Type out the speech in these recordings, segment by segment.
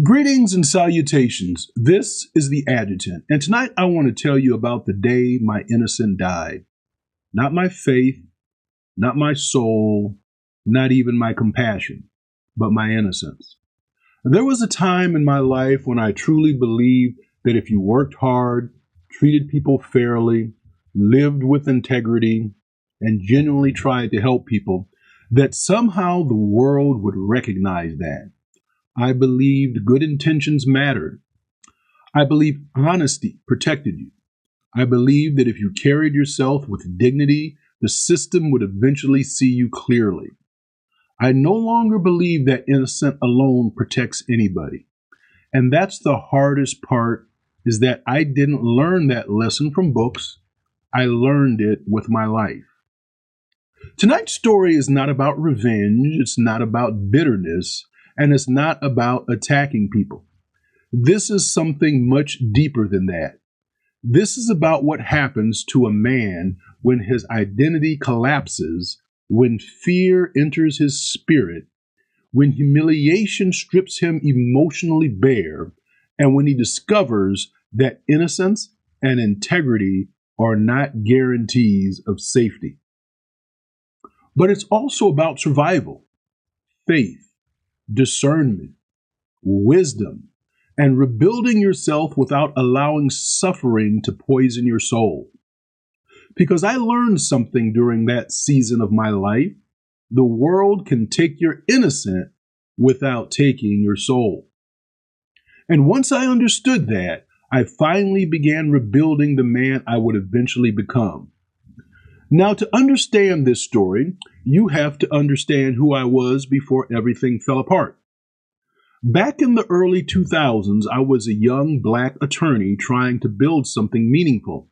Greetings and salutations. This is the Adjutant, and tonight I want to tell you about the day my innocent died. Not my faith, not my soul, not even my compassion, but my innocence. There was a time in my life when I truly believed that if you worked hard, treated people fairly, lived with integrity, and genuinely tried to help people, that somehow the world would recognize that. I believed good intentions mattered. I believed honesty protected you. I believed that if you carried yourself with dignity, the system would eventually see you clearly. I no longer believe that innocence alone protects anybody. And that's the hardest part, is that I didn't learn that lesson from books. I learned it with my life. Tonight's story is not about revenge. It's not about bitterness. And it's not about attacking people. This is something much deeper than that. This is about what happens to a man when his identity collapses, when fear enters his spirit, when humiliation strips him emotionally bare, and when he discovers that innocence and integrity are not guarantees of safety. But it's also about survival, faith, discernment, wisdom, and rebuilding yourself without allowing suffering to poison your soul. Because I learned something during that season of my life. The world can take your innocence without taking your soul. And once I understood that, I finally began rebuilding the man I would eventually become. Now, to understand this story, you have to understand who I was before everything fell apart. Back in the early 2000s, I was a young black attorney trying to build something meaningful.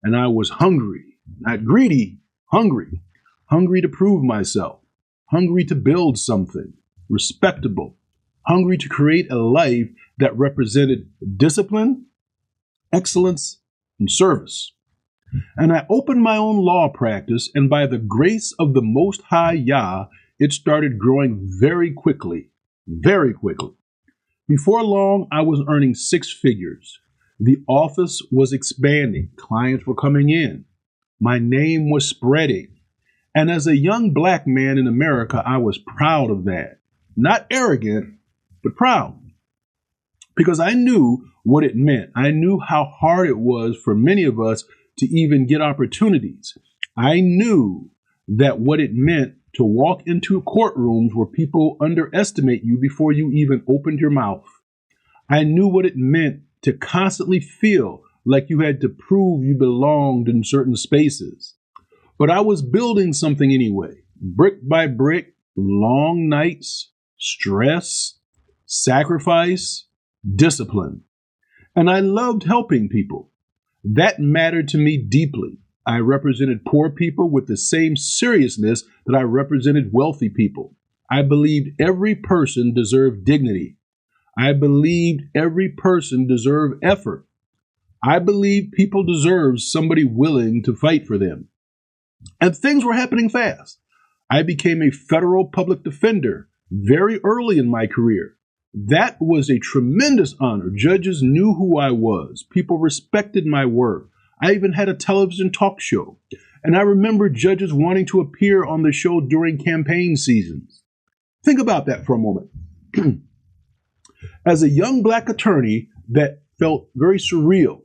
And I was hungry, not greedy, hungry. Hungry to prove myself, hungry to build something respectable, hungry to create a life that represented discipline, excellence, and service. And I opened my own law practice, and by the grace of the Most High Yah, it started growing very quickly, very quickly. Before long, I was earning six figures. The office was expanding. Clients were coming in. My name was spreading. And as a young black man in America, I was proud of that. Not arrogant, but proud. Because I knew what it meant. I knew how hard it was for many of us to even get opportunities. I knew that what it meant to walk into courtrooms where people underestimate you before you even opened your mouth. I knew what it meant to constantly feel like you had to prove you belonged in certain spaces. But I was building something anyway, brick by brick, long nights, stress, sacrifice, discipline. And I loved helping people. That mattered to me deeply. I represented poor people with the same seriousness that I represented wealthy people. I believed every person deserved dignity. I believed every person deserved effort. I believed people deserved somebody willing to fight for them. And things were happening fast. I became a federal public defender very early in my career. That was a tremendous honor. Judges knew who I was. People respected my work. I even had a television talk show. And I remember judges wanting to appear on the show during campaign seasons. Think about that for a moment. As a young black attorney, that felt very surreal.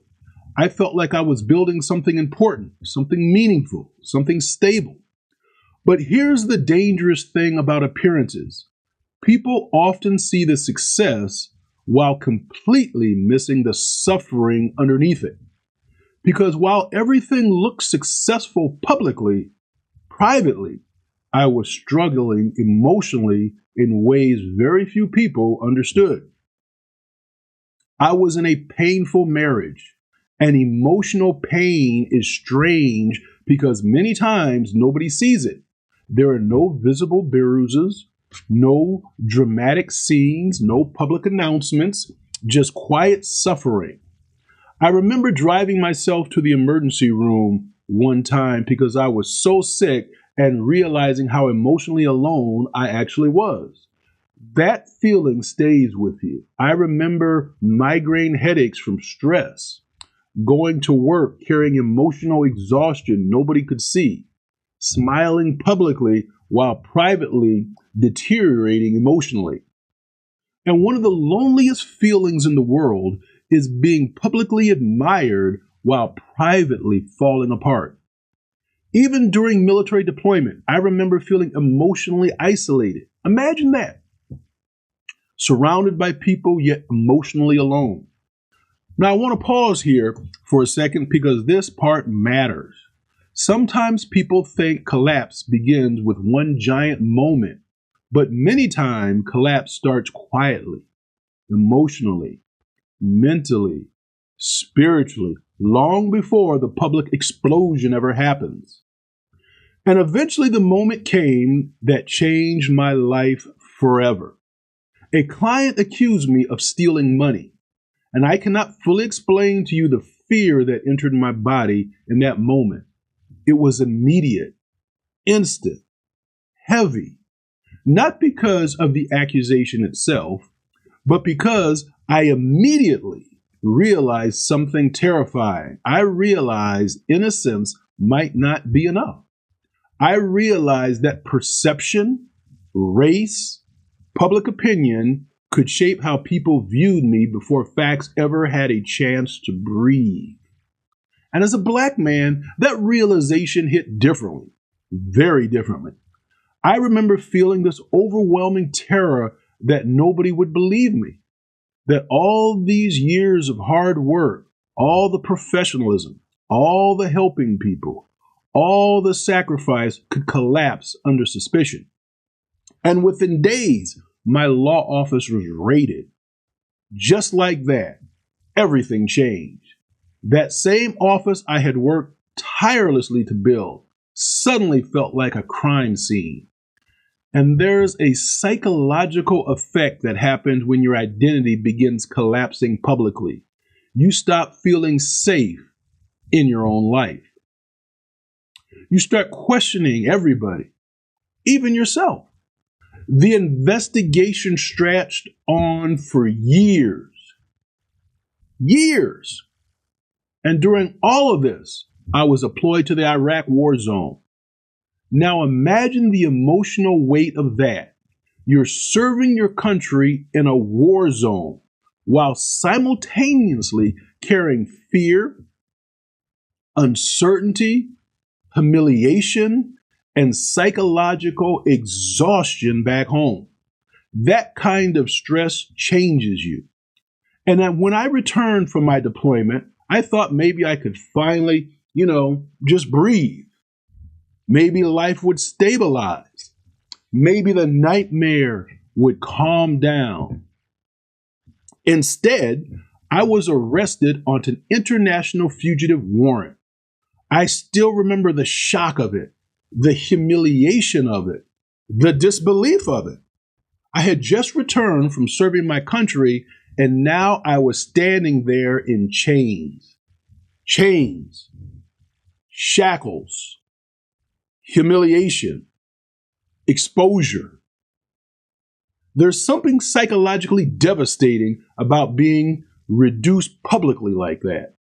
I felt like I was building something important, something meaningful, something stable. But here's the dangerous thing about appearances. People often see the success while completely missing the suffering underneath it. Because while everything looked successful publicly, privately, I was struggling emotionally in ways very few people understood. I was in a painful marriage, and emotional pain is strange because many times nobody sees it. There are no visible bruises, no dramatic scenes, no public announcements, just quiet suffering. I remember driving myself to the emergency room one time because I was so sick and realizing how emotionally alone I actually was. That feeling stays with you. I remember migraine headaches from stress, going to work carrying emotional exhaustion nobody could see, smiling publicly while privately deteriorating emotionally. And one of the loneliest feelings in the world is being publicly admired while privately falling apart. Even during military deployment, I remember feeling emotionally isolated. Imagine that. Surrounded by people, yet emotionally alone. Now, I want to pause here for a second because this part matters. Sometimes people think collapse begins with one giant moment, but many times collapse starts quietly, emotionally, mentally, spiritually, long before the public explosion ever happens. And eventually the moment came that changed my life forever. A client accused me of stealing money, and I cannot fully explain to you the fear that entered my body in that moment. It was immediate, instant, heavy, not because of the accusation itself, but because I immediately realized something terrifying. I realized innocence might not be enough. I realized that perception, race, public opinion could shape how people viewed me before facts ever had a chance to breathe. And as a black man, that realization hit differently, very differently. I remember feeling this overwhelming terror that nobody would believe me, that all these years of hard work, all the professionalism, all the helping people, all the sacrifice could collapse under suspicion. And within days, my law office was raided. Just like that, everything changed. That same office I had worked tirelessly to build suddenly felt like a crime scene. And there's a psychological effect that happens when your identity begins collapsing publicly. You stop feeling safe in your own life. You start questioning everybody, even yourself. The investigation stretched on for years. Years. And during all of this, I was deployed to the Iraq war zone. Now imagine the emotional weight of that. You're serving your country in a war zone while simultaneously carrying fear, uncertainty, humiliation, and psychological exhaustion back home. That kind of stress changes you. And then when I returned from my deployment, I thought maybe I could finally, just breathe. Maybe life would stabilize. Maybe the nightmare would calm down. Instead, I was arrested on an international fugitive warrant. I still remember the shock of it, the humiliation of it, the disbelief of it. I had just returned from serving my country, and now I was standing there in chains, shackles, humiliation, exposure. There's something psychologically devastating about being reduced publicly like that,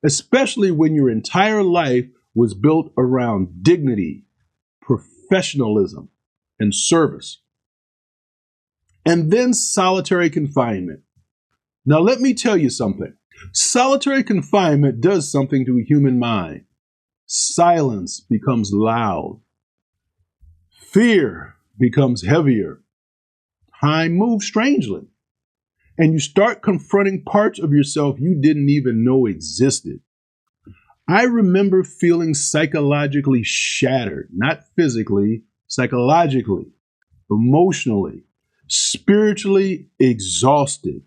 especially when your entire life was built around dignity, professionalism, and service. And then solitary confinement. Now, let me tell you something. Solitary confinement does something to a human mind. Silence becomes loud. Fear becomes heavier. Time moves strangely. And you start confronting parts of yourself you didn't even know existed. I remember feeling psychologically shattered, not physically, psychologically, emotionally, spiritually exhausted.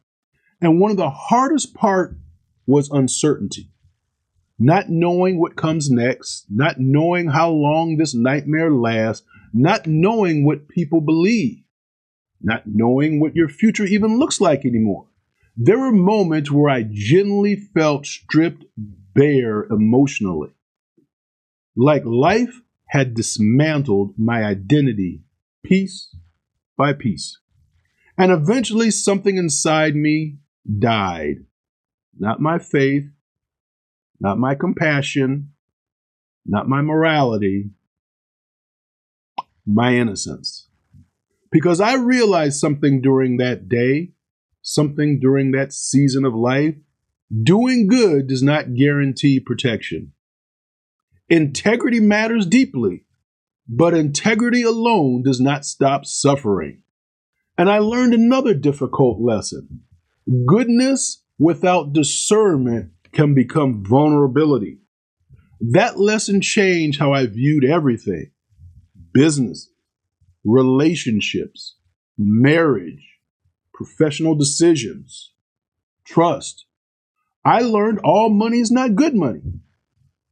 And one of the hardest part was uncertainty. Not knowing what comes next, not knowing how long this nightmare lasts, not knowing what people believe, not knowing what your future even looks like anymore. There were moments where I genuinely felt stripped bare emotionally, like life had dismantled my identity piece by piece. And eventually something inside me died. Not my faith, not my compassion, not my morality, my innocence. Because I realized something during that day, something during that season of life. Doing good does not guarantee protection. Integrity matters deeply, but integrity alone does not stop suffering. And I learned another difficult lesson. Goodness without discernment can become vulnerability. That lesson changed how I viewed everything: business, relationships, marriage, professional decisions, trust. I learned all money is not good money.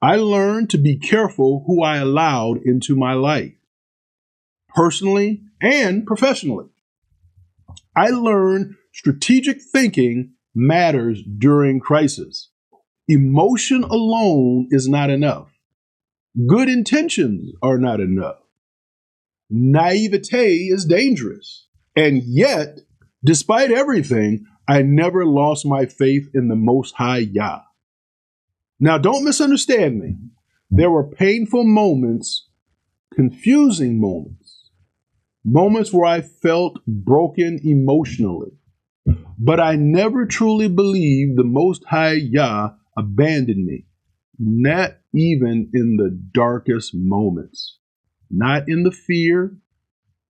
I learned to be careful who I allowed into my life, personally and professionally. I learned strategic thinking matters during crisis. Emotion alone is not enough. Good intentions are not enough. Naivete is dangerous. And yet, despite everything, I never lost my faith in the Most High Yah. Now, don't misunderstand me. There were painful moments, confusing moments, moments where I felt broken emotionally. But I never truly believed the Most High Yah abandoned me, not even in the darkest moments, not in the fear,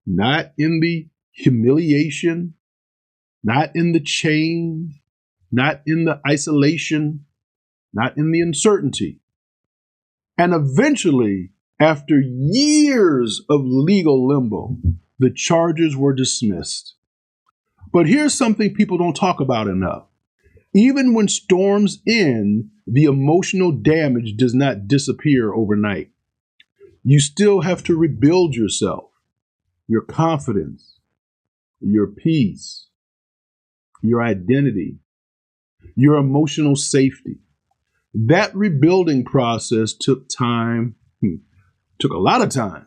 not in the humiliation, not in the change, not in the isolation, not in the uncertainty. And eventually, after years of legal limbo, the charges were dismissed. But here's something people don't talk about enough. Even when storms end, the emotional damage does not disappear overnight. You still have to rebuild yourself, your confidence, your peace, your identity, your emotional safety. That rebuilding process took time, took a lot of time,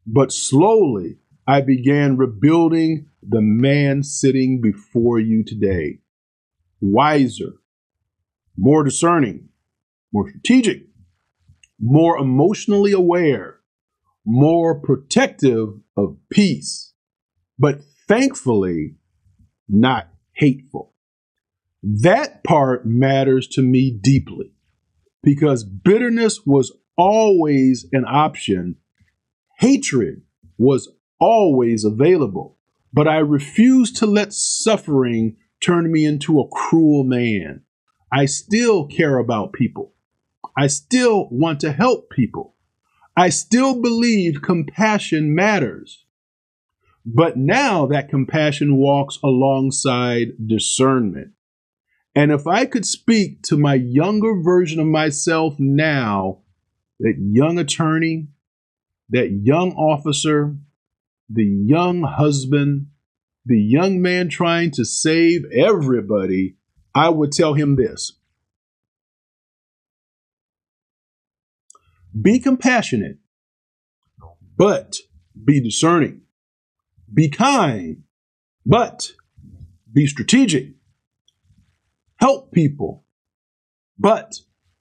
but slowly I began rebuilding the man sitting before you today. Wiser, more discerning, more strategic, more emotionally aware, more protective of peace, but thankfully not hateful. That part matters to me deeply because bitterness was always an option. Hatred was always available, but I refused to let suffering turn me into a cruel man. I still care about people. I still want to help people. I still believe compassion matters. But now that compassion walks alongside discernment. And if I could speak to my younger version of myself now, that young attorney, that young officer, the young husband, the young man trying to save everybody, I would tell him this: be compassionate, but be discerning. Be kind, but be strategic. Help people, but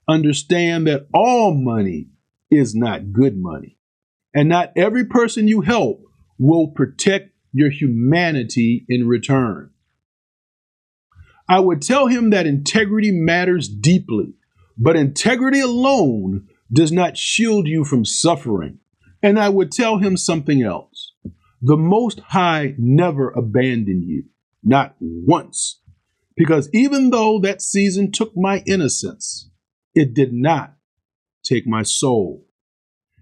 understand that all money is not good money. And not every person you help will protect your humanity in return. I would tell him that integrity matters deeply, but integrity alone does not shield you from suffering. And I would tell him something else. The Most High never abandoned you, not once. Because even though that season took my innocence, it did not take my soul.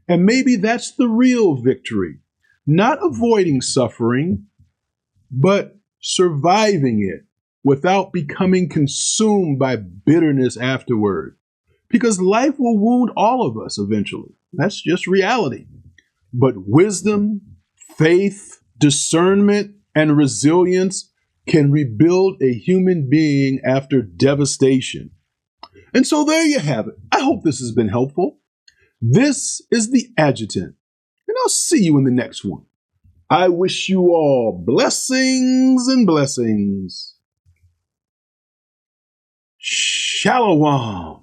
And maybe that's the real victory. Not avoiding suffering, but surviving it without becoming consumed by bitterness afterward. Because life will wound all of us eventually. That's just reality. But wisdom, faith, discernment, and resilience can rebuild a human being after devastation. And so there you have it. I hope this has been helpful. This is the Adjutant, and I'll see you in the next one. I wish you all blessings and blessings. Shalom.